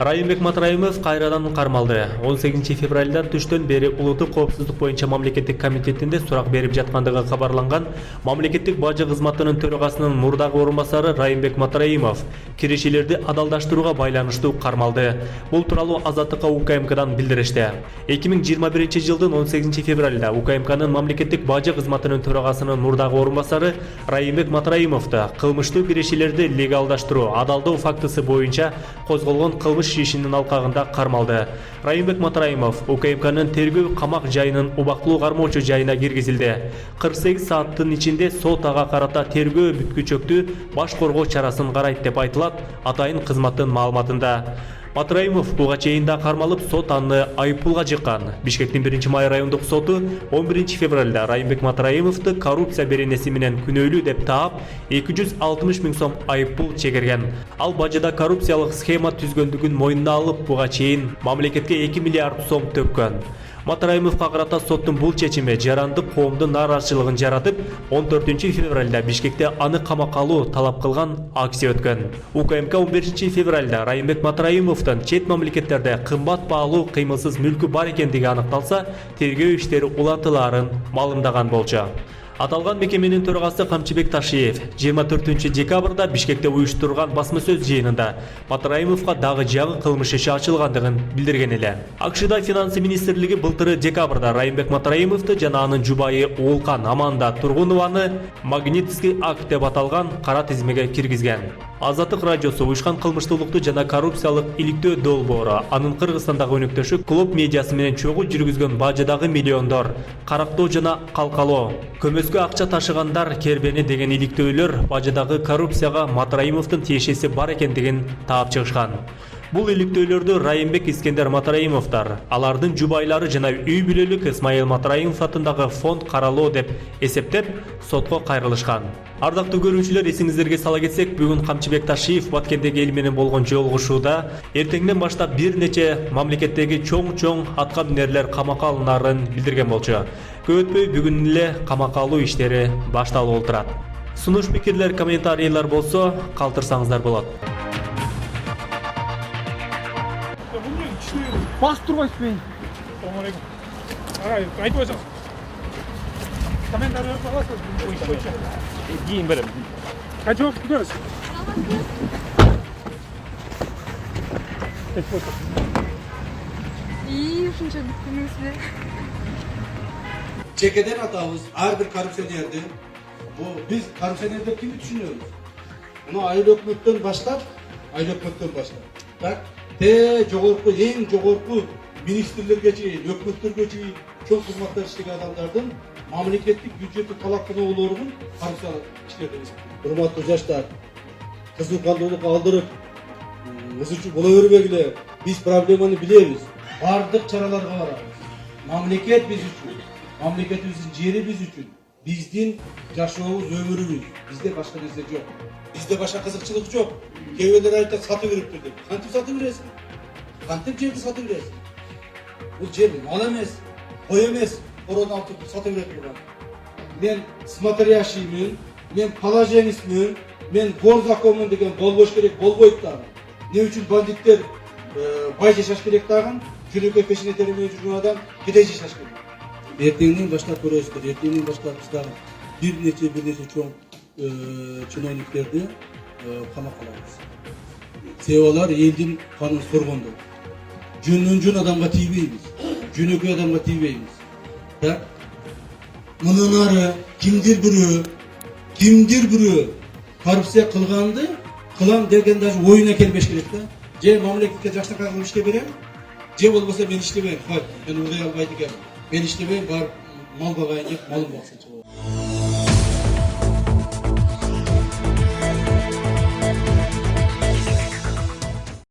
Райымбек Матраимов кайрадан кармалды. 18 февралдан түштөн бери улуттук коопсуздук боюнча мамлекеттик комитетинде сурак берип жаткандыгы кабарланган мамлекеттик бажы кызматынын төрагасынын мурдагы орун басары Райымбек Матраимов кирешелерди адалдаштырууга байланыштуу кармалды. Бул тууралуу Азаттыкка УКМКдан билдиришти. 2021 жылдын 18 февралда УКМКнын мамлекеттик бажы кызматынын төрагасынын мурдагы орун басары Райымбек Матраимовду кылмыштуу кирешелерди легалдаштыруу, адалдоо фактысы боюнча козголгон кылмыш ишинин алкагында кармалды. Райымбек Матраимов УКМКнын тергөө камак жайынын убактылуу кармоочу жайына киргизилди. 48 сааттын ичинде сот ага карата тергөө бүткүчөктүү баш коргоо чарасын карайт деп айтылат атайын кызматтын маалыматында. Матраимов буга чейин да кармалып, сот аны айыппулга жыккан. Бишкектин 1-май райондук соту 11 февралда Райымбек Матраимовду коррупция беренеси менен күнөөлүү деп таап 260 000 сом айыппул чегерген. Ал бажыда коррупциялык схема түзгөндүгүн мойнуна алып, буга чейин мамлекетке 2 миллиард сом төккөн. Матраимовго карата соттун бул чечими жарандык коомдун нааразычылыгын жаратып, 14 февралда Бишкекте аны камакка алуу талап кылган акция өткөн. УКМК 11 февралда Райымбек Матраимовдун чет мамлекеттерде кымбат баалуу кыймылсыз мүлкү бар экендиги аныкталса, тергөө иштери улантылаарын маалымдаган болчу. Аталган мекеменин төрагасы Камчыбек Ташиев 24 декабрда Бишкекте уюштурган басма сөз жыйынында Матраимовго дагы жаңы кылмыш иши ачылгандыгын билдирген эле. АКШда финансы министрлиги былтыры декабрда Райымбек Матраимовду жана анын жубайы Оолкан Аманда Тургунованы Магнитский акт деп аталган кара тизмеге киргизген. Азаттык радиосу уюшкан кылмыштуулукту жана коррупциялык иликтөө долбоору анын Кыргызстандагы өнөктөшү клуб медиасы менен чогуу жүргүзгөн бажыдагы миллиондор, карактоо жана калкалоо, көмөскө акча ташыгандар кербени деген иликтөөлөр бажыдагы коррупцияга Матраимовдун тиешеси бар экендигин таап чыгышкан. Бул иликтөөлөрдү Райымбек Искендер Матраимовдор, алардын жубайлары жана үй бүлөлүк Исмаил Матраимов атындагы фонд каралоо деп эсептеп, сотко кайрылышкан. Ардактуу көрүүчүлөр, эсиңиздерге сала кетсек, бүгүн Камчыбек Ташиев Баткендеги эл менен болгон жолугушууда эртеңден баштап бир нече мамлекеттеги чоң атка минерлер камакка алынаарын билдирген болчу. Көп өтпөй бүгүн эле камакка алуу иштери башталып отурат. Сунуш пикирлер, комментарийлер болсо калтырсаңыздар болот. Басып турбайсыз бен. Айтып қойсаңыз. Комментарий аласыз. Дейін берем. Қанша уақыт күтеміз? Ушунча күтүңүз бе? Çekeden atağımız her bir korrupsiyonerde, biz korrupsiyonerde kimi düşünüyoruz? Bunu aile hükümetten başlar, Bak, en jogorku ministerlerge çeyin, hükümetlerge çeyin, çok hizmetler işlegen adamlardan mamleketlik büdjeti talapkını olurunun korrupsiyalık işlerden Hurmatlı yaşlar, kızılkandoluk aldırıp, bula vermekle biz problemini biliriz. Bardık çaralarga vararız. Mamleket biz üçün, mamleketimizin jeri biz üçün, bizdin yaşoğumuz, ömürümüz, bizde başka nerse yok. Bizde başka kızıkçılık yok. Kevveler ayıpta satı verip dedik. Kantip satı veresin. Kantip жерді satı veresin. Bu jer mal emes, koy emes, oradan atıp satı verip durgan. Men Smatryaşiymin, men Palajenismin, men Gorzakovmun degen bolboş gerek, bolboyut dagı. Ne üçün banditler bay yaşaş gerek dagın, jüreke peşine teremeye жүрген adam gide yaşaş gerek. Ertеңден баштап көрөсүздөр, эртеңден баштап биздагы бир нече чоң чиновниктерди камакка алабыз. Себеби алар элдин канын соргондо. Жөн адамга тийбейбиз, жөнөкөй адамга тийбейбиз. Да? Мындан ары кимдир бирөө коррупция кылганды, кылам деген даже оюна келбеш керек да. Же мамлекетке жакшы кылып ишке берем, же болбосо мен иштебейм. Мен угай албайт экенмин. Ben işte ben var mal bagayın malım baksın.